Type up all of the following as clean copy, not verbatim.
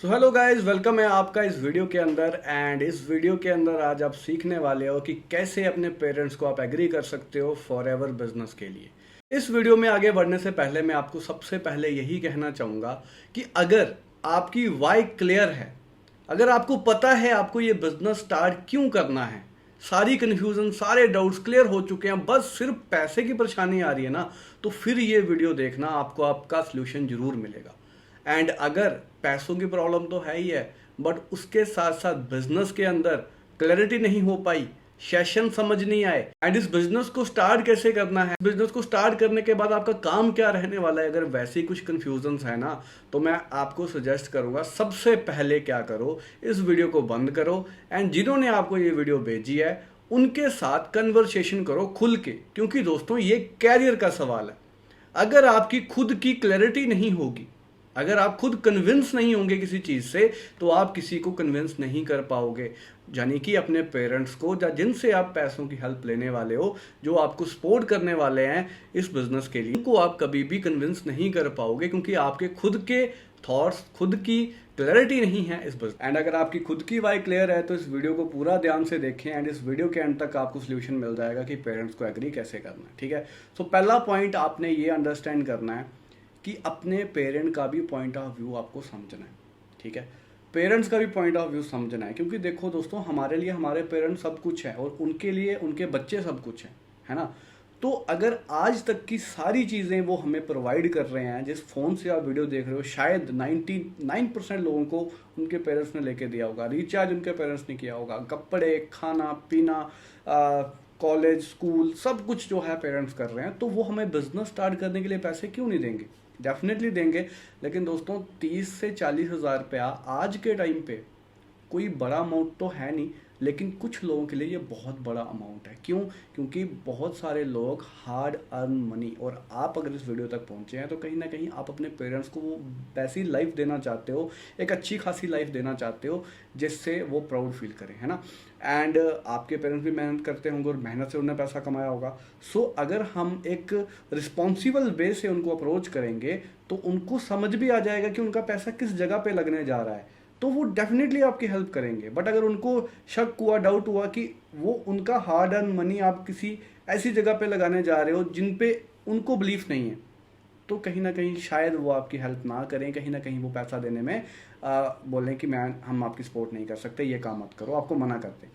So hello guys, welcome है आपका इस वीडियो के अंदर। एंड इस वीडियो के अंदर आज आप सीखने वाले हो कि कैसे अपने पेरेंट्स को आप एग्री कर सकते हो फॉर एवर बिजनेस के लिए। इस वीडियो में आगे बढ़ने से पहले मैं आपको सबसे पहले यही कहना चाहूँगा कि अगर आपकी वाई क्लियर है, अगर आपको पता है आपको ये बिजनेस स्टार्ट क्यों करना है, सारी कन्फ्यूजन सारे डाउट्स क्लियर हो चुके हैं, बस सिर्फ पैसे की परेशानी आ रही है ना, तो फिर ये वीडियो देखना, आपको आपका सोल्यूशन जरूर मिलेगा। एंड अगर पैसों की प्रॉब्लम तो है ही है, बट उसके साथ साथ बिजनेस के अंदर क्लैरिटी नहीं हो पाई, सेशन समझ नहीं आए, एंड इस बिजनेस को स्टार्ट कैसे करना है, बिजनेस को स्टार्ट करने के बाद आपका काम क्या रहने वाला है, अगर वैसे ही कुछ कंफ्यूजन है ना, तो मैं आपको सजेस्ट करूंगा सबसे पहले क्या करो, इस वीडियो को बंद करो एंड जिन्होंने आपको ये वीडियो भेजी है उनके साथ कन्वर्सेशन करो खुल के। क्योंकि दोस्तों ये कैरियर का सवाल है। अगर आपकी खुद की क्लैरिटी नहीं होगी, अगर आप खुद कन्विंस नहीं होंगे किसी चीज से, तो आप किसी को कन्विंस नहीं कर पाओगे। यानी कि अपने पेरेंट्स को या जिनसे आप पैसों की हेल्प लेने वाले हो, जो आपको सपोर्ट करने वाले हैं इस बिजनेस के लिए, उनको आप कभी भी कन्विंस नहीं कर पाओगे, क्योंकि आपके खुद के थॉट्स, खुद की क्लैरिटी नहीं है इस बिजनेस। एंड अगर आपकी खुद की वाई क्लियर है तो इस वीडियो को पूरा ध्यान से देखें एंड इस वीडियो के एंड तक आपको सोल्यूशन मिल जाएगा कि पेरेंट्स को एग्री कैसे करना है। ठीक है, सो पहला पॉइंट आपने ये अंडरस्टैंड करना है कि अपने पेरेंट का भी पॉइंट ऑफ व्यू आपको समझना है। ठीक है, पेरेंट्स का भी पॉइंट ऑफ व्यू समझना है, क्योंकि देखो दोस्तों, हमारे लिए हमारे पेरेंट्स सब कुछ है और उनके लिए उनके बच्चे सब कुछ है ना। तो अगर आज तक की सारी चीज़ें वो हमें प्रोवाइड कर रहे हैं, जिस फ़ोन से आप वीडियो देख रहे हो शायद 99% लोगों को उनके पेरेंट्स ने लेके दिया होगा, रिचार्ज उनके पेरेंट्स ने किया होगा, कपड़े, खाना पीना, कॉलेज, स्कूल, सब कुछ जो है पेरेंट्स कर रहे हैं, तो वो हमें बिजनेस स्टार्ट करने के लिए पैसे क्यों नहीं देंगे? डेफिनेटली देंगे। लेकिन दोस्तों 30 से 40 हज़ार रुपया आज के टाइम पे कोई बड़ा अमाउंट तो है नहीं, लेकिन कुछ लोगों के लिए ये बहुत बड़ा अमाउंट है। क्यों? क्योंकि बहुत सारे लोग हार्ड अर्न मनी, और आप अगर इस वीडियो तक पहुंचे हैं तो कहीं ना कहीं आप अपने पेरेंट्स को वो वैसी लाइफ देना चाहते हो, एक अच्छी खासी लाइफ देना चाहते हो जिससे वो प्राउड फील करें, है ना। एंड आपके पेरेंट्स भी मेहनत करते होंगे और मेहनत से उन्हें पैसा कमाया होगा। सो अगर हम एक रिस्पॉन्सिबल वे से उनको अप्रोच करेंगे तो उनको समझ भी आ जाएगा कि उनका पैसा किस जगह पे लगने जा रहा है, तो वो डेफिनेटली आपकी हेल्प करेंगे। बट अगर उनको शक हुआ, डाउट हुआ कि वो उनका हार्ड अर्न मनी आप किसी ऐसी जगह पे लगाने जा रहे हो जिन पे उनको बिलीफ नहीं है, तो कहीं ना कहीं शायद वो आपकी हेल्प ना करें, कहीं ना कहीं वो पैसा देने में बोलें कि हम आपकी सपोर्ट नहीं कर सकते, ये काम मत करो, आपको मना करते।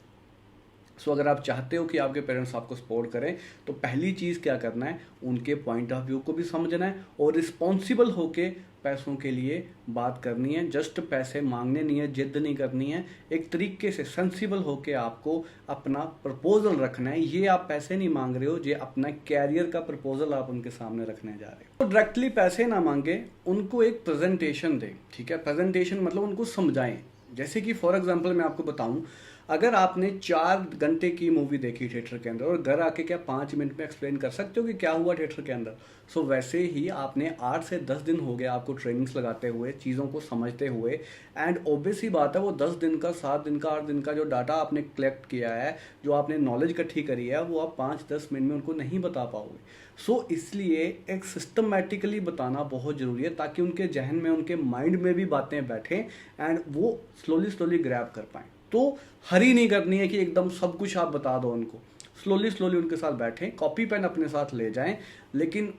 सो अगर आप चाहते हो कि आपके पेरेंट्स आपको सपोर्ट करें, तो पहली चीज़ क्या करना है, उनके पॉइंट ऑफ व्यू को भी समझना है और रिस्पॉन्सिबल होके पैसों के लिए बात करनी है। जस्ट पैसे मांगने नहीं है, जिद नहीं करनी है, एक तरीके से सेंसिबल होके आपको अपना प्रपोजल रखना है। ये आप पैसे नहीं मांग रहे हो, ये अपना कैरियर का प्रपोजल आप उनके सामने रखने जा रहे हो। तो डायरेक्टली पैसे ना मांगे, उनको एक प्रेजेंटेशन दें। ठीक है, प्रेजेंटेशन मतलब उनको समझाएं। जैसे कि फॉर एग्जाम्पल मैं आपको बताऊं, अगर आपने 4 घंटे की मूवी देखी थिएटर के अंदर और घर आके क्या 5 मिनट में एक्सप्लेन कर सकते हो कि क्या हुआ थिएटर के अंदर? सो वैसे ही आपने 8 से 10 दिन हो गए आपको ट्रेनिंग्स लगाते हुए, चीज़ों को समझते हुए, एंड ऑब्वियस ही बात है वो 10 दिन का, 7 दिन का, 8 दिन का जो डाटा आपने कलेक्ट किया है, जो आपने नॉलेज इकट्ठी करी है, वो आप 5-10 मिनट में उनको नहीं बता पाओगे। सो इसलिए एक सिस्टमेटिकली बताना बहुत ज़रूरी है, ताकि उनके जहन में, उनके माइंड में भी बातें बैठें एंड वो स्लोली ग्रैब कर पाएँ। तो हरी नहीं करनी है कि एकदम सब कुछ आप बता दो उनको, स्लोली उनके साथ बैठें, कॉपी पेन अपने साथ ले जाएं, लेकिन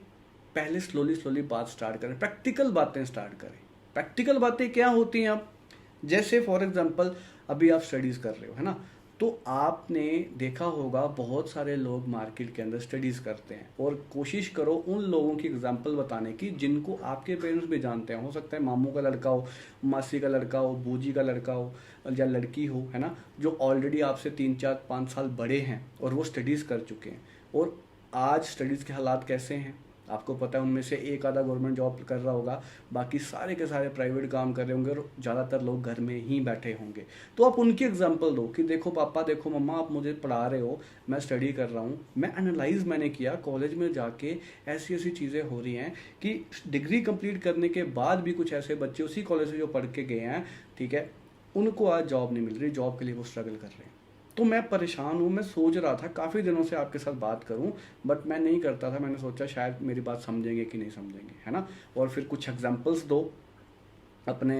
पहले स्लोली बात स्टार्ट करें, प्रैक्टिकल बातें स्टार्ट करें। प्रैक्टिकल बातें क्या होती हैं? आप जैसे फॉर एग्जांपल अभी आप स्टडीज़ कर रहे हो, है ना, तो आपने देखा होगा बहुत सारे लोग मार्केट के अंदर स्टडीज़ करते हैं, और कोशिश करो उन लोगों की एग्जांपल बताने की जिनको आपके पेरेंट्स भी जानते हैं। हो सकता है मामू का लड़का हो, मासी का लड़का हो, बूजी का लड़का हो या लड़की हो, है ना, जो ऑलरेडी आपसे 3-4-5 साल बड़े हैं और वो स्टडीज़ कर चुके हैं। और आज स्टडीज़ के हालात कैसे हैं आपको पता है, उनमें से एक आधा गवर्नमेंट जॉब कर रहा होगा, बाकी सारे के सारे प्राइवेट काम कर रहे होंगे और ज़्यादातर लोग घर में ही बैठे होंगे। तो आप उनकी एग्जांपल दो कि देखो पापा, देखो मम्मा, आप मुझे पढ़ा रहे हो, मैं स्टडी कर रहा हूँ, मैंने किया कॉलेज में जाके, ऐसी ऐसी चीज़ें हो रही हैं कि डिग्री कंप्लीट करने के बाद भी कुछ ऐसे बच्चे उसी कॉलेज से जो पढ़ के गए हैं, ठीक है, उनको आज जॉब नहीं मिल रही, जॉब के लिए वो स्ट्रगल कर रहे हैं। तो मैं परेशान हूँ, मैं सोच रहा था काफ़ी दिनों से आपके साथ बात करूँ, बट मैं नहीं करता था। मैंने सोचा शायद मेरी बात समझेंगे कि नहीं समझेंगे, है ना, और फिर कुछ एग्जांपल्स दो अपने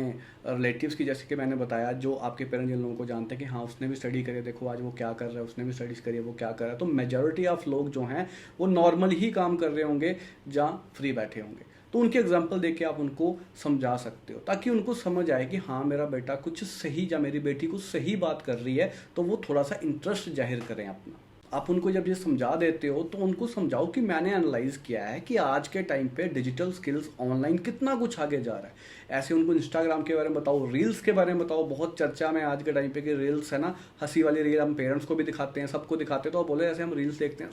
रिलेटिव्स की, जैसे कि मैंने बताया, जो आपके पेरेंट्स जिन लोगों को जानते हैं कि हाँ उसने भी स्टडी करी है, देखो आज वो क्या कर रहा है, उसने भी स्टडीज़ करी है, वो क्या कर रहा है। तो मेजॉरिटी ऑफ लोग जो हैं वो नॉर्मल ही काम कर रहे होंगे जहाँ फ्री बैठे होंगे। तो उनके एग्जाम्पल देख के आप उनको समझा सकते हो, ताकि उनको समझ आए कि हाँ मेरा बेटा कुछ सही या मेरी बेटी कुछ सही बात कर रही है, तो वो थोड़ा सा इंटरेस्ट जाहिर करें अपना। आप उनको जब ये समझा देते हो तो उनको समझाओ कि मैंने एनालाइज किया है कि आज के टाइम पे डिजिटल स्किल्स ऑनलाइन कितना कुछ आगे जा रहा है। ऐसे उनको इंस्टाग्राम के बारे में बताओ, रील्स के बारे में बताओ। बहुत चर्चा में आज के टाइम पे कि रील्स है ना, हंसी वाली रील हम पेरेंट्स को भी दिखाते हैं, सबको दिखाते हैं। तो आप बोले जैसे हम रील्स देखते हैं,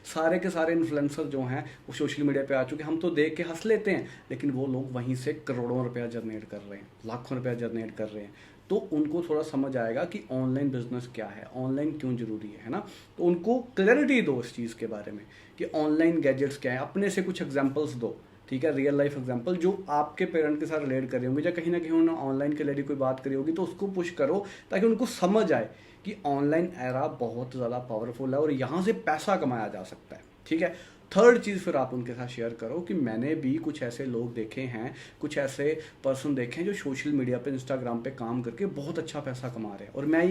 सारे के सारे इन्फ्लुएंसर जो हैं वो सोशल मीडिया पे आ चुके हैं। हम तो देख के हंस लेते हैं, लेकिन वो लोग वहीं से करोड़ों रुपया जनरेट कर रहे हैं, लाखों रुपया जनरेट कर रहे हैं। तो उनको थोड़ा समझ आएगा कि ऑनलाइन बिजनेस क्या है, ऑनलाइन क्यों जरूरी है ना। तो उनको क्लैरिटी दो इस चीज़ के बारे में कि ऑनलाइन गैजेट्स क्या है। अपने से कुछ एग्जांपल्स दो, ठीक है, रियल लाइफ एग्जांपल जो आपके पेरेंट के साथ रिलेट कर रहे होंगे, या कहीं ना कहीं उन्होंने ऑनलाइन के लिए कोई बात करी होगी, तो उसको पुश करो ताकि उनको समझ आए कि ऑनलाइन एरा बहुत ज़्यादा पावरफुल है और यहाँ से पैसा कमाया जा सकता है। ठीक है। थर्ड चीज़ फिर आप उनके साथ शेयर करो कि मैंने भी कुछ ऐसे लोग देखे हैं, कुछ ऐसे पर्सन देखे हैं जो सोशल मीडिया पे, इंस्टाग्राम पे काम करके बहुत अच्छा पैसा कमा रहे हैं। और मैं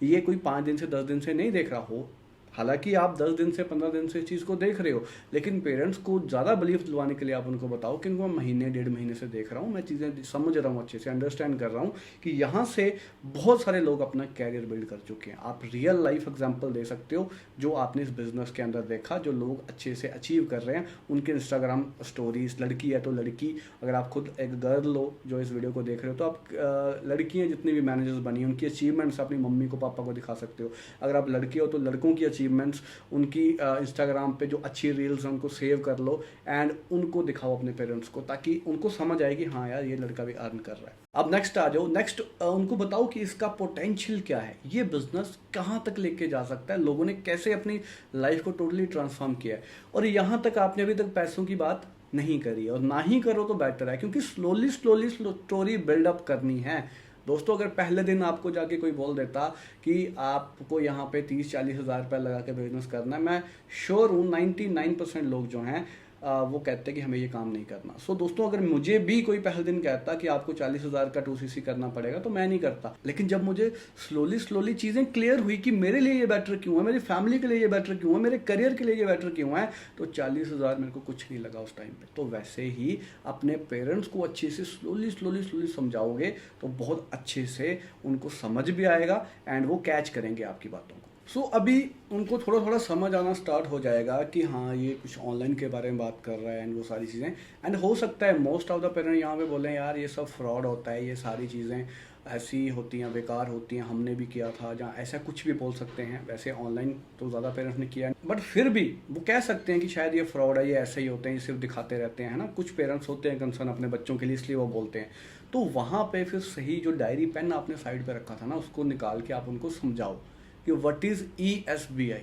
ये कोई 5 दिन से 10 दिन से नहीं देख रहा हो, हालांकि आप 10 दिन से 15 दिन से इस चीज़ को देख रहे हो, लेकिन पेरेंट्स को ज़्यादा बिलीफ दिलवाने के लिए आप उनको बताओ कि इनको महीने 1.5 महीने से देख रहा हूँ, मैं चीज़ें समझ रहा हूँ, अच्छे से अंडरस्टैंड कर रहा हूँ कि यहाँ से बहुत सारे लोग अपना कैरियर बिल्ड कर चुके हैं। आप रियल लाइफ एग्जाम्पल दे सकते हो जो आपने इस बिज़नेस के अंदर देखा, जो लोग अच्छे से अचीव कर रहे हैं, उनके इंस्टाग्राम स्टोरीज। लड़की है तो लड़की, अगर आप खुद एक गर्ल हो जो इस वीडियो को देख रहे हो, तो आप लड़कियाँ जितनी भी मैनेजर्स बनी हैं उनकी अचीवमेंट्स अपनी मम्मी को, पापा को दिखा सकते हो। अगर आप लड़के हो तो लड़कों की अचीवमेंट्स उनकी इंस्टाग्राम पे जो अच्छी रील्स हैं उनको सेव कर लो एंड उनको दिखाओ अपने पेरेंट्स को, ताकि उनको समझ आए कि हाँ यार ये लड़का भी अर्न कर रहा है। अब नेक्स्ट आ जाओ, नेक्स्ट उनको बताओ कि इसका पोटेंशियल क्या है, ये बिजनेस कहाँ तक लेके जा सकता है, लोगों ने कैसे अपनी लाइफ को टोटली ट्रांसफॉर्म किया है। और यहाँ तक आपने अभी तक पैसों की बात नहीं करी, और ना ही करो तो बेटर है, क्योंकि स्लोली स्टोरी बिल्डअप करनी है। दोस्तों, अगर पहले दिन आपको जाके कोई बोल देता कि आपको यहाँ पे 30-40 हज़ार रुपये लगा के बिजनेस करना है, मैं श्योर हूँ 99% लोग जो हैं वो कहते हैं कि हमें ये काम नहीं करना। सो दोस्तों, अगर मुझे भी कोई पहले दिन कहता कि आपको 40 हज़ार का 2cc करना पड़ेगा, तो मैं नहीं करता। लेकिन जब मुझे स्लोली चीज़ें क्लियर हुई कि मेरे लिए ये बेटर क्यों है, मेरी फैमिली के लिए ये बेटर क्यों है, मेरे करियर के लिए ये बेटर क्यों है, तो 40 हज़ार मेरे को कुछ नहीं लगा उस टाइम पे। तो वैसे ही अपने पेरेंट्स को अच्छे से स्लोली समझाओगे तो बहुत अच्छे से उनको समझ भी आएगा एंड वो कैच करेंगे आपकी बातों को। सो अभी उनको थोड़ा थोड़ा समझ आना स्टार्ट हो जाएगा कि हाँ ये कुछ ऑनलाइन के बारे में बात कर रहा है एंड वो सारी चीज़ें। एंड हो सकता है मोस्ट ऑफ द पेरेंट यहाँ पे बोलें यार ये सब फ्रॉड होता है, ये सारी चीज़ें ऐसी होती हैं, बेकार होती हैं, हमने भी किया था, जहाँ ऐसा कुछ भी बोल सकते हैं। वैसे ऑनलाइन तो ज़्यादा पेरेंट्स ने किया, बट फिर भी वो कह सकते हैं कि शायद ये फ्रॉड है, ये ऐसे ही होते हैं, ये सिर्फ दिखाते रहते हैं, है ना। कुछ पेरेंट्स होते हैं कंसर्न अपने बच्चों के लिए, इसलिए वो बोलते हैं। तो वहाँ पे फिर सही जो डायरी पेन आपने साइड पे रखा था ना, उसको निकाल के आप उनको समझाओ कि व्हाट इज़ ESBI,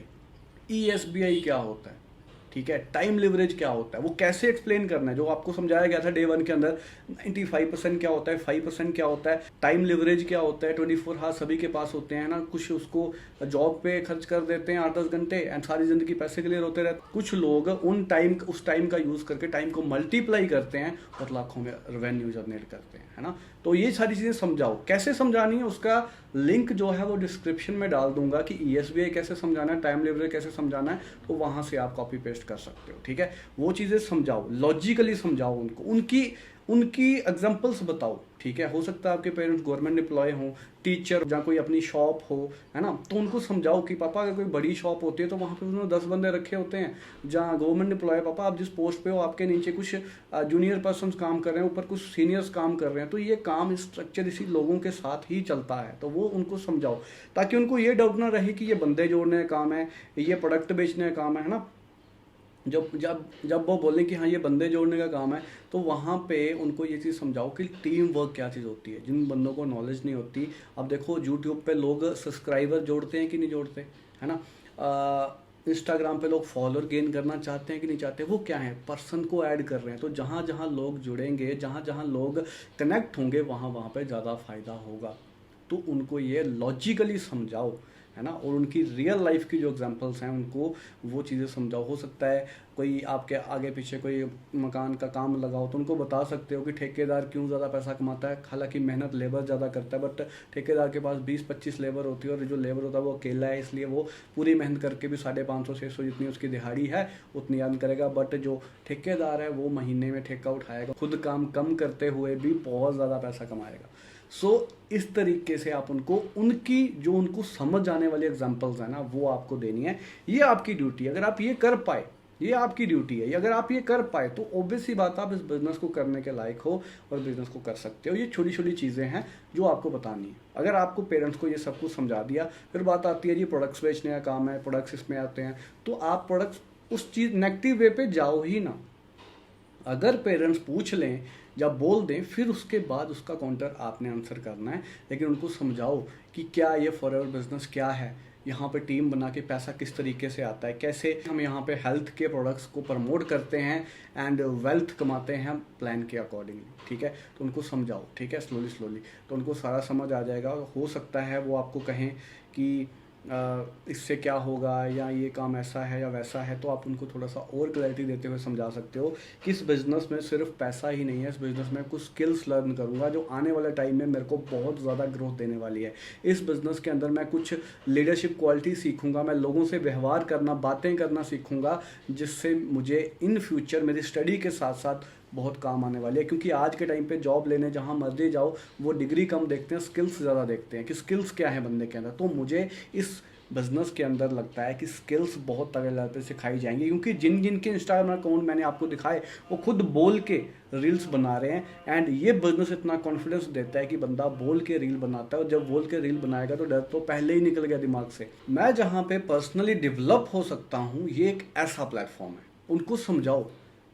ESBI क्या होता है, ठीक है, टाइम लिवरेज क्या होता है, वो कैसे एक्सप्लेन करना है, जो आपको समझाया गया था डे 1 के अंदर। 95% क्या होता है, 5% क्या होता है, टाइम लिवरेज क्या होता है। 24 हाथ सभी के पास होते हैं ना, कुछ उसको जॉब पे खर्च कर देते हैं 8-10 घंटे एंड सारी जिंदगी पैसे के लिए रोते रहते। कुछ लोग उस टाइम का यूज करके टाइम को मल्टीप्लाई करते हैं और लाखों में रेवेन्यू जनरेट करते हैं, है ना। तो ये सारी चीज़ें समझाओ, कैसे समझानी है उसका लिंक जो है वो डिस्क्रिप्शन में डाल दूंगा कि ESBI कैसे समझाना है, टाइम लिवरेज कैसे समझाना है, तो वहाँ से आप कॉपी पेस्ट कर सकते हो, ठीक है। वो चीज़ें समझाओ, लॉजिकली समझाओ उनको, उनकी एग्जांपल्स बताओ, ठीक है। हो सकता है आपके पेरेंट्स गवर्नमेंट एम्प्लॉय हों, टीचर, जहाँ कोई अपनी शॉप हो, है ना, तो उनको समझाओ कि पापा अगर कोई बड़ी शॉप होती है तो वहाँ पे उन्होंने 10 बंदे रखे होते हैं। जहाँ गवर्नमेंट एम्प्लॉय, पापा आप जिस पोस्ट पे हो आपके नीचे कुछ जूनियर पर्सन काम कर रहे हैं, ऊपर कुछ सीनियर्स काम कर रहे हैं, तो ये काम स्ट्रक्चर इसी लोगों के साथ ही चलता है। तो वो उनको समझाओ ताकि उनको ये डाउट ना रहे कि ये बंदे जोड़ने का काम है, ये प्रोडक्ट बेचने का काम है ना। जब वो बोलें कि हाँ ये बंदे जोड़ने का काम है, तो वहाँ पे उनको ये चीज़ समझाओ कि टीम वर्क क्या चीज़ होती है, जिन बंदों को नॉलेज नहीं होती। अब देखो यूट्यूब पे लोग सब्सक्राइबर जोड़ते हैं कि नहीं जोड़ते, है ना। इंस्टाग्राम पे लोग फॉलोअर गेन करना चाहते हैं कि नहीं चाहते, वो क्या है, पर्सन को ऐड कर रहे हैं। तो जहाँ जहाँ लोग जुड़ेंगे, जहाँ जहाँ लोग कनेक्ट होंगे, वहाँ वहाँ पे ज़्यादा फायदा होगा। तो उनको ये लॉजिकली समझाओ है ना, और उनकी रियल लाइफ की जो एग्जांपल्स हैं उनको वो चीज़ें समझाओ। हो सकता है कोई आपके आगे पीछे कोई मकान का काम लगाओ तो उनको बता सकते हो कि ठेकेदार क्यों ज़्यादा पैसा कमाता है। हालांकि मेहनत लेबर ज़्यादा करता है, बट ठेकेदार के पास 20-25 लेबर होती है और जो लेबर होता है वो अकेला है, इसलिए वो पूरी मेहनत करके भी 550-600 जितनी उसकी दिहाड़ी है उतनी अर्न करेगा। बट जो ठेकेदार है वो महीने में ठेका उठाएगा, खुद काम कम करते हुए भी बहुत ज़्यादा पैसा कमाएगा। इस तरीके से आप उनको उनकी जो उनको समझ आने वाली एग्जांपल्स है ना वो आपको देनी है। ये आपकी ड्यूटी है। अगर आप ये कर पाए, ये आपकी ड्यूटी है, अगर आप ये कर पाए तो ऑब्वियस सी बात आप इस बिजनेस को करने के लायक हो और बिजनेस को कर सकते हो। ये छोटी छोटी चीज़ें हैं जो आपको बतानी है। अगर आपको पेरेंट्स को ये सब कुछ समझा दिया, फिर बात आती है जी प्रोडक्ट्स बेचने का काम है, प्रोडक्ट्स इसमें आते हैं, तो आप प्रोडक्ट्स उस चीज़ नेगेटिव वे पे जाओ ही ना। अगर पेरेंट्स पूछ लें या बोल दें फिर उसके बाद उसका काउंटर आपने आंसर करना है, लेकिन उनको समझाओ कि क्या ये फॉरएवर बिजनेस क्या है, यहाँ पे टीम बना के पैसा किस तरीके से आता है, कैसे हम यहाँ पे हेल्थ के प्रोडक्ट्स को प्रमोट करते हैं एंड वेल्थ कमाते हैं प्लान के अकॉर्डिंगली। ठीक है, तो उनको समझाओ, ठीक है, स्लोली स्लोली, तो उनको सारा समझ आ जाएगा। हो सकता है वो आपको कहें कि इससे क्या होगा या ये काम ऐसा है या वैसा है, तो आप उनको थोड़ा सा और क्लैरिटी देते हुए समझा सकते हो कि इस बिज़नेस में सिर्फ पैसा ही नहीं है, इस बिज़नेस में कुछ स्किल्स लर्न करूँगा जो आने वाले टाइम में मेरे को बहुत ज़्यादा ग्रोथ देने वाली है। इस बिज़नेस के अंदर मैं कुछ लीडरशिप क्वालिटी सीखूंगा, मैं लोगों से व्यवहार करना, बातें करना सीखूंगा, जिससे मुझे इन फ्यूचर मेरी स्टडी के साथ साथ बहुत काम आने वाली है। क्योंकि आज के टाइम पे जॉब लेने जहाँ मर्जी जाओ वो डिग्री कम देखते हैं, स्किल्स ज़्यादा देखते हैं कि स्किल्स क्या है बंदे के अंदर। तो मुझे इस बिजनेस के अंदर लगता है कि स्किल्स बहुत तगड़े लेवल पे सिखाई जाएंगी, क्योंकि जिन जिन के इंस्टाग्राम अकाउंट मैंने आपको दिखाए वो खुद बोल के रील्स बना रहे हैं। एंड ये बिजनेस इतना कॉन्फिडेंस देता है कि बंदा बोल के रील बनाता है, और जब बोल के रील बनाएगा तो डर तो पहले ही निकल गया दिमाग से। मैं जहाँ पे पर्सनली डेवलप हो सकता हूँ ये एक ऐसा प्लेटफॉर्म है। उनको समझाओ,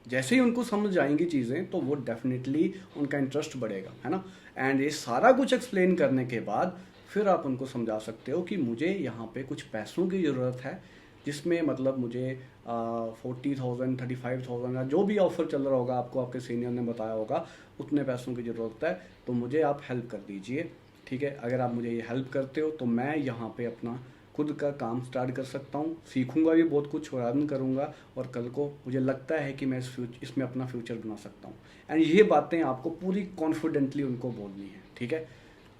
जैसे ही उनको समझ आएंगी चीज़ें तो वो डेफिनेटली उनका इंटरेस्ट बढ़ेगा, है ना। एंड ये सारा कुछ एक्सप्लेन करने के बाद फिर आप उनको समझा सकते हो कि मुझे यहाँ पे कुछ पैसों की ज़रूरत है, जिसमें मतलब मुझे 40,000 35,000 या जो भी ऑफर चल रहा होगा, आपको आपके सीनियर ने बताया होगा, उतने पैसों की ज़रूरत है, तो मुझे आप हेल्प कर दीजिए। ठीक है, अगर आप मुझे ये हेल्प करते हो तो मैं यहाँ पे अपना खुद का काम स्टार्ट कर सकता हूँ, सीखूंगा भी बहुत कुछ और अर्न करूँगा, और कल को मुझे लगता है कि मैं इसमें अपना फ्यूचर बना सकता हूँ। एंड ये बातें आपको पूरी कॉन्फिडेंटली उनको बोलनी है। ठीक है,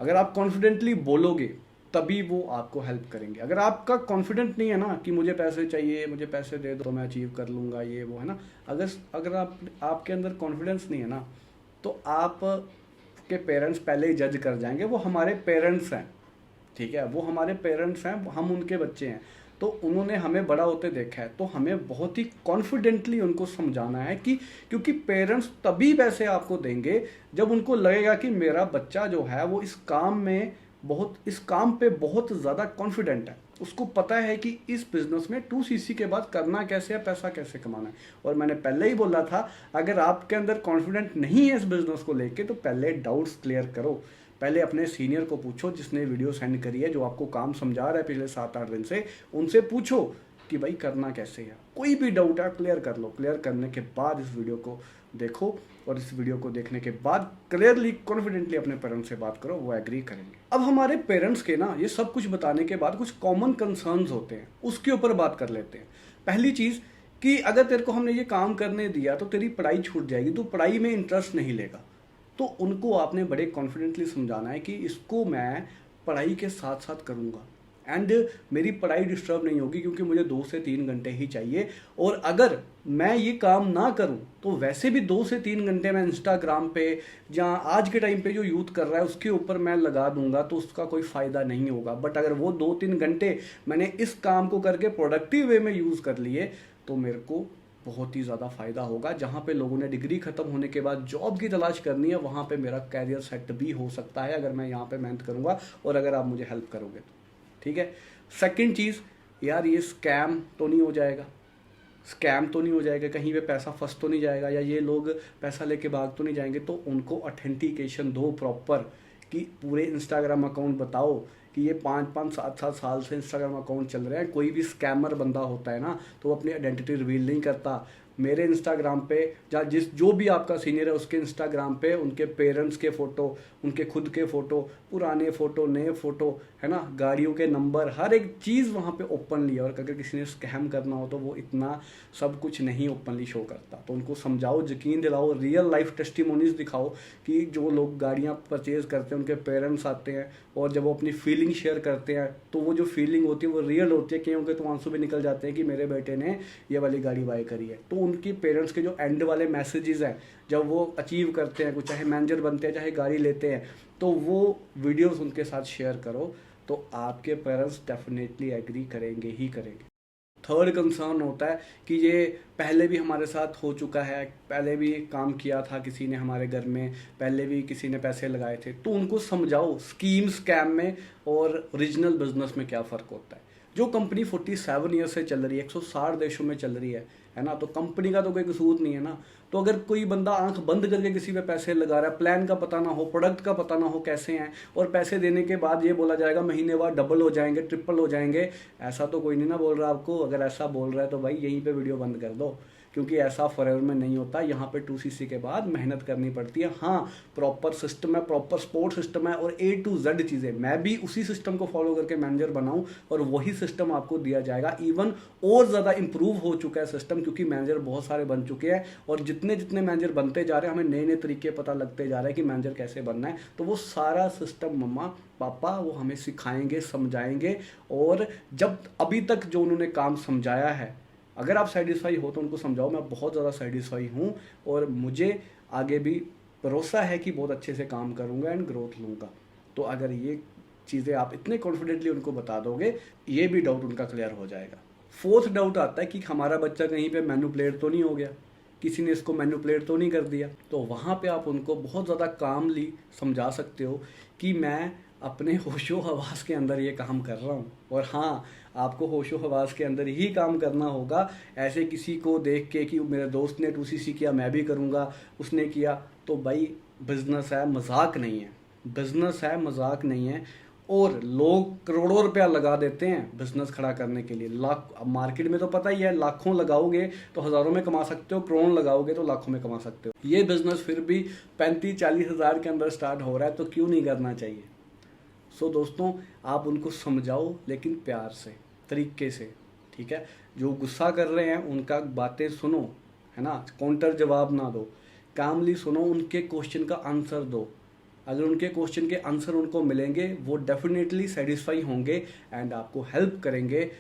अगर आप कॉन्फिडेंटली बोलोगे तभी वो आपको हेल्प करेंगे। अगर आपका कॉन्फिडेंट नहीं है ना कि मुझे पैसे चाहिए, मुझे पैसे दे दो मैं अचीव कर लूँगा ये वो, है ना, अगर आपके अंदर कॉन्फिडेंस नहीं है ना तो आप के पेरेंट्स पहले ही जज कर जाएंगे। वो हमारे पेरेंट्स हैं, ठीक है, वो हमारे पेरेंट्स हैं, हम उनके बच्चे हैं, तो उन्होंने हमें बड़ा होते देखा है, तो हमें बहुत ही कॉन्फिडेंटली उनको समझाना है कि क्योंकि पेरेंट्स तभी पैसे आपको देंगे जब उनको लगेगा कि मेरा बच्चा जो है वो इस काम पे बहुत ज़्यादा कॉन्फिडेंट है, उसको पता है कि इस बिज़नेस में 2cc के बाद करना कैसे है, पैसा कैसे कमाना है। और मैंने पहले ही बोला था, अगर आपके अंदर कॉन्फिडेंट नहीं है इस बिज़नेस को लेके तो पहले डाउट्स क्लियर करो। पहले अपने सीनियर को पूछो जिसने वीडियो सेंड करी है, जो आपको काम समझा रहा है पिछले 7-8 दिन से, उनसे पूछो कि भाई करना कैसे है। कोई भी डाउट है क्लियर कर लो। क्लियर करने के बाद इस वीडियो को देखो, और इस वीडियो को देखने के बाद क्लियरली कॉन्फिडेंटली अपने पेरेंट्स से बात करो, वो एग्री करेंगे। अब हमारे पेरेंट्स के ना ये सब कुछ बताने के बाद कुछ कॉमन कंसर्न्स होते हैं, उसके ऊपर बात कर लेते हैं। पहली चीज़ कि अगर तेरे को हमने ये काम करने दिया तो तेरी पढ़ाई छूट जाएगी, तो पढ़ाई में इंटरेस्ट नहीं लेगा। तो उनको आपने बड़े कॉन्फिडेंटली समझाना है कि इसको मैं पढ़ाई के साथ साथ करूँगा, एंड मेरी पढ़ाई डिस्टर्ब नहीं होगी, क्योंकि मुझे 2 से 3 घंटे ही चाहिए। और अगर मैं ये काम ना करूं तो वैसे भी 2 से 3 घंटे मैं इंस्टाग्राम पे जहाँ आज के टाइम पे जो यूथ कर रहा है उसके ऊपर मैं लगा दूंगा, तो उसका कोई फ़ायदा नहीं होगा। बट अगर वो 2-3 घंटे मैंने इस काम को करके प्रोडक्टिव वे में यूज़ कर लिए तो मेरे को बहुत ही ज़्यादा फ़ायदा होगा। जहाँ पे लोगों ने डिग्री ख़त्म होने के बाद जॉब की तलाश करनी है, वहाँ पे मेरा कैरियर सेट भी हो सकता है अगर मैं यहाँ पे मेहनत करूँगा और अगर आप मुझे हेल्प करोगे तो। ठीक है, सेकंड चीज़, यार ये स्कैम तो नहीं हो जाएगा, कहीं पे पैसा फंस तो नहीं जाएगा, या ये लोग पैसा लेके भाग तो नहीं जाएंगे। तो उनको ऑथेंटिकेशन दो प्रॉपर, कि पूरे इंस्टाग्राम अकाउंट बताओ कि ये 5-5 7-7 साल से इंस्टाग्राम अकाउंट चल रहे हैं। कोई भी स्कैमर बंदा होता है ना तो वो अपनी आइडेंटिटी रिवील नहीं करता, मेरे इंस्टाग्राम पे या जो भी आपका सीनियर है उसके इंस्टाग्राम पे उनके पेरेंट्स के फ़ोटो, उनके खुद के फ़ोटो, पुराने फ़ोटो, नए फ़ोटो, है ना, गाड़ियों के नंबर, हर एक चीज़ वहाँ पे ओपनली है। और अगर किसी ने स्कैम करना हो तो वो इतना सब कुछ नहीं ओपनली शो करता। तो उनको समझाओ, यकीन दिलाओ, रियल लाइफ टेस्टिमोनीज दिखाओ कि जो लोग गाड़ियाँ परचेज करते हैं उनके पेरेंट्स आते हैं और जब वो अपनी फीलिंग शेयर करते हैं तो वो जो फीलिंग होती है वो रियल होती है। क्योंकि तो आंसू भी निकल जाते हैं कि मेरे बेटे ने ये वाली गाड़ी बाय करी है। तो उनकी पेरेंट्स के जो एंड वाले मैसेजेस हैं जब वो अचीव करते हैं कुछ, चाहे मैनेजर बनते हैं चाहे गाड़ी लेते हैं, तो वो वीडियोस उनके साथ शेयर करो, तो आपके पेरेंट्स डेफिनेटली एग्री करेंगे ही करेंगे। थर्ड कंसर्न होता है कि ये पहले भी हमारे साथ हो चुका है, पहले भी काम किया था किसी ने हमारे घर में, पहले भी किसी ने पैसे लगाए थे। तो उनको समझाओ स्कीम स्कैम में और ओरिजिनल बिजनेस में क्या फ़र्क होता है। जो कंपनी 47 ईयर से चल रही है, 160 देशों में चल रही है ना, तो कंपनी का तो कोई कसूर नहीं है ना। तो अगर कोई बंदा आंख बंद करके किसी पे पैसे लगा रहा है, प्लान का पता ना हो, प्रोडक्ट का पता ना हो कैसे हैं, और पैसे देने के बाद ये बोला जाएगा महीने बाद डबल हो जाएंगे, ट्रिपल हो जाएंगे, ऐसा तो कोई नहीं ना बोल रहा आपको। अगर ऐसा बोल रहा है तो भाई यहीं पे वीडियो बंद कर दो, क्योंकि ऐसा फॉरएवर में नहीं होता। यहाँ पे 2cc के बाद मेहनत करनी पड़ती है। हाँ, प्रॉपर सिस्टम है, प्रॉपर सपोर्ट सिस्टम है और A to Z चीज़ें। मैं भी उसी सिस्टम को फॉलो करके मैनेजर बनाऊं और वही सिस्टम आपको दिया जाएगा। इवन और ज़्यादा इंप्रूव हो चुका है सिस्टम, क्योंकि मैनेजर बहुत सारे बन चुके हैं और जितने जितने मैनेजर बनते जा रहे हैं हमें नए नए तरीके पता लगते जा रहे हैं कि मैनेजर कैसे बनना है। तो वो सारा सिस्टम मम्मा पापा वो हमें सिखाएंगे, समझाएंगे। और जब अभी तक जो उन्होंने काम समझाया है, अगर आप सेटिस्फाई हो तो उनको समझाओ। मैं बहुत ज़्यादा सेटिस्फाई हूँ और मुझे आगे भी भरोसा है कि बहुत अच्छे से काम करूँगा एंड ग्रोथ लूँगा। तो अगर ये चीज़ें आप इतने कॉन्फिडेंटली उनको बता दोगे, ये भी डाउट उनका क्लियर हो जाएगा। फोर्थ डाउट आता है कि हमारा बच्चा कहीं पे मैनिपुलेट तो नहीं हो गया, किसी ने इसको मैनिपुलेट तो नहीं कर दिया। तो वहाँ पे आप उनको बहुत ज़्यादा कामली समझा सकते हो कि मैं अपने होशो हवास के अंदर ये काम कर रहा हूँ। और हाँ, आपको होशो हवास के अंदर ही काम करना होगा। ऐसे किसी को देख के कि मेरे दोस्त ने 2cc किया मैं भी करूँगा, उसने किया, तो भाई बिजनेस है, मजाक नहीं है। बिजनेस है, मजाक नहीं है। और लोग करोड़ों रुपया लगा देते हैं बिजनेस खड़ा करने के लिए। लाख, मार्केट में तो पता ही है, लाखों लगाओगे तो हज़ारों में कमा सकते हो, करोड़ लगाओगे तो लाखों में कमा सकते हो। ये बिजनेस फिर भी 35-40 हज़ार के अंदर स्टार्ट हो रहा है, तो क्यों नहीं करना चाहिए। सो दोस्तों, आप उनको समझाओ लेकिन प्यार से, तरीके से, ठीक है। जो गुस्सा कर रहे हैं उनका बातें सुनो, है ना, काउंटर जवाब ना दो, कामली सुनो, उनके क्वेश्चन का आंसर दो। अगर उनके क्वेश्चन के आंसर उनको मिलेंगे वो डेफिनेटली सेटिस्फाई होंगे एंड आपको हेल्प करेंगे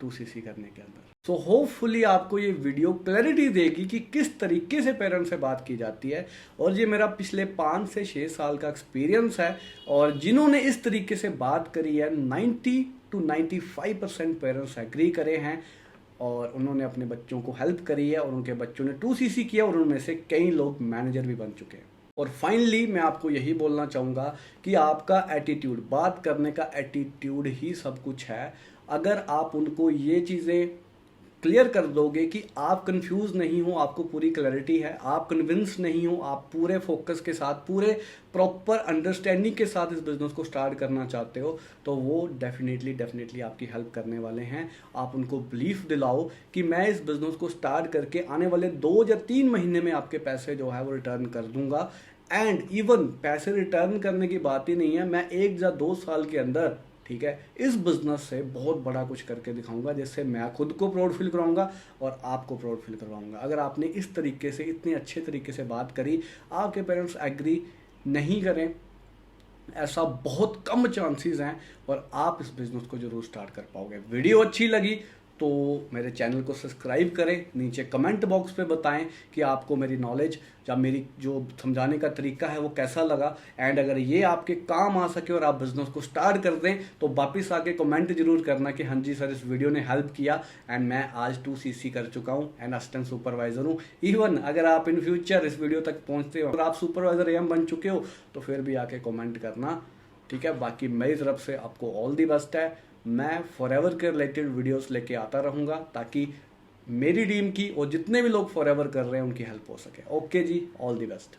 2cc करने के अंदर। सो होपफुली आपको ये वीडियो क्लैरिटी देगी कि किस तरीके से पेरेंट्स से बात की जाती है। और ये मेरा पिछले 5 से 6 साल का एक्सपीरियंस है और जिन्होंने इस तरीके से बात करी है 90 to 95% पेरेंट्स एग्री करे हैं और उन्होंने अपने बच्चों को हेल्प करी है और उनके बच्चों ने 2cc किया और उनमें से कई लोग मैनेजर भी बन चुके हैं। और फाइनली मैं आपको यही बोलना चाहूँगा कि आपका एटीट्यूड, बात करने का एटीट्यूड ही सब कुछ है। अगर आप उनको ये चीज़ें क्लियर कर दोगे कि आप कंफ्यूज नहीं हो, आपको पूरी क्लैरिटी है, आप कन्विंस नहीं हो, आप पूरे फोकस के साथ, पूरे प्रॉपर अंडरस्टैंडिंग के साथ इस बिज़नेस को स्टार्ट करना चाहते हो, तो वो डेफिनेटली आपकी हेल्प करने वाले हैं। आप उनको बिलीफ दिलाओ कि मैं इस बिज़नेस को स्टार्ट करके आने वाले 2 या 3 महीने में आपके पैसे जो है वो रिटर्न कर दूंगा। एंड इवन पैसे रिटर्न करने की बात ही नहीं है, मैं 1 या 2 साल के अंदर, ठीक है, इस बिजनेस से बहुत बड़ा कुछ करके दिखाऊंगा, जिससे मैं खुद को प्राउड फील कराऊंगा और आपको प्राउड फील करवाऊंगा। अगर आपने इस तरीके से, इतने अच्छे तरीके से बात करी, आपके पेरेंट्स एग्री नहीं करें, ऐसा बहुत कम चांसेस हैं और आप इस बिजनेस को जरूर स्टार्ट कर पाओगे। वीडियो अच्छी लगी तो मेरे चैनल को सब्सक्राइब करें, नीचे कमेंट बॉक्स पे बताएं कि आपको मेरी नॉलेज या मेरी जो समझाने का तरीका है वो कैसा लगा। एंड अगर ये आपके काम आ सके और आप बिजनेस को स्टार्ट कर दें तो वापस आके कमेंट जरूर करना कि हाँ जी सर, इस वीडियो ने हेल्प किया एंड मैं आज 2cc कर चुका हूँ एंड असिस्टेंट सुपरवाइजर हूँ। इवन अगर आप इन फ्यूचर इस वीडियो तक पहुँचते हो और आप सुपरवाइजर AM बन चुके हो तो फिर भी आके कमेंट करना, ठीक है। बाकी मेरी तरफ से आपको ऑल दी बेस्ट है। मैं फॉरएवर के रिलेटेड वीडियोस लेके आता रहूँगा ताकि मेरी टीम की और जितने भी लोग फॉरएवर कर रहे हैं उनकी हेल्प हो सके। Okay ji, all the best.